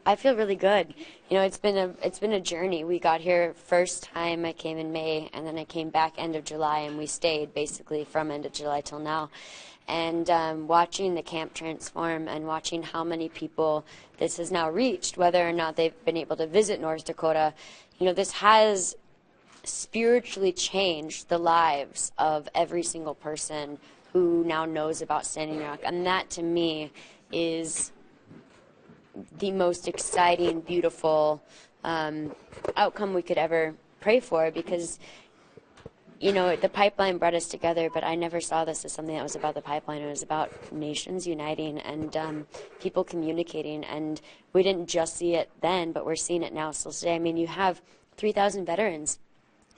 I feel really good. You know, it's been a journey. We got here first time I came in May, and then I came back end of July, and we stayed basically from end of July till now. And watching the camp transform and watching how many people this has now reached, whether or not they've been able to visit North Dakota, you know, this has spiritually changed the lives of every single person who now knows about Standing Rock. And that, to me, is the most exciting, beautiful outcome we could ever pray for, because, you know, the pipeline brought us together, but I never saw this as something that was about the pipeline. It was about nations uniting and people communicating, and we didn't just see it then, but we're seeing it now still today. I mean, you have 3,000 veterans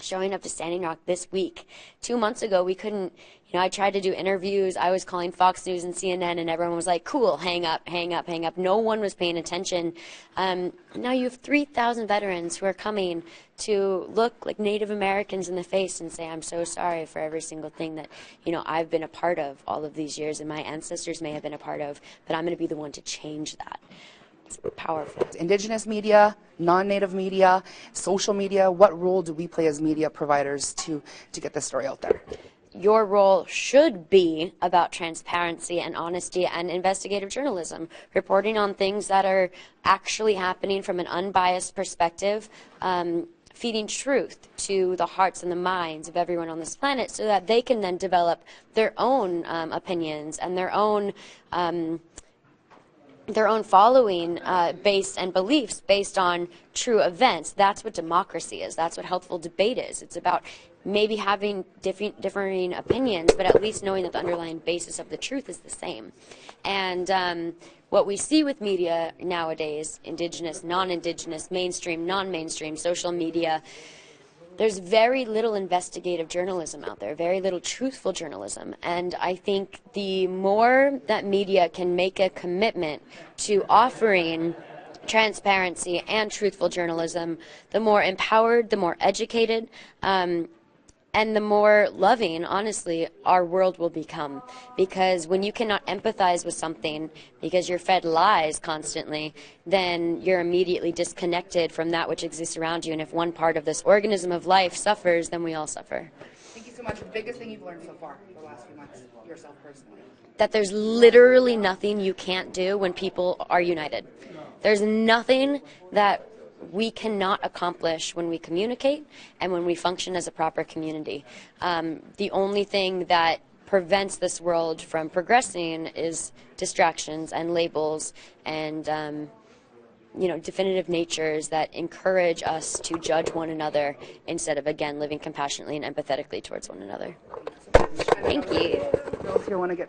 showing up to Standing Rock this week. 2 months ago, we couldn't, you know, I tried to do interviews. I was calling Fox News and CNN, and everyone was like, cool, hang up, hang up, hang up. No one was paying attention. Now you have 3,000 veterans who are coming to look like Native Americans in the face and say, I'm so sorry for every single thing that, you know, I've been a part of all of these years and my ancestors may have been a part of, but I'm going to be the one to change that. It's powerful. Indigenous media, non-Native media, social media, what role do we play as media providers to get this story out there? Your role should be about transparency and honesty and investigative journalism, reporting on things that are actually happening from an unbiased perspective, feeding truth to the hearts and the minds of everyone on this planet so that they can then develop their own opinions and their own following based and beliefs based on true events. That's what democracy is. That's what healthful debate is. It's about maybe having differing opinions, but at least knowing that the underlying basis of the truth is the same. And what we see with media nowadays, Indigenous, non-Indigenous, mainstream, non-mainstream, social media, there's very little investigative journalism out there, very little truthful journalism. And I think the more that media can make a commitment to offering transparency and truthful journalism, the more empowered, the more educated, and the more loving, honestly, our world will become. Because when you cannot empathize with something because you're fed lies constantly, then you're immediately disconnected from that which exists around you. And if one part of this organism of life suffers, then we all suffer. Thank you so much. The biggest thing you've learned so far the last few months, yourself personally? That there's literally nothing you can't do when people are united. There's nothing that we cannot accomplish when we communicate and when we function as a proper community. The only thing that prevents this world from progressing is distractions and labels and you know, definitive natures that encourage us to judge one another instead of, again, living compassionately and empathetically towards one another. Thank you. Those here want to get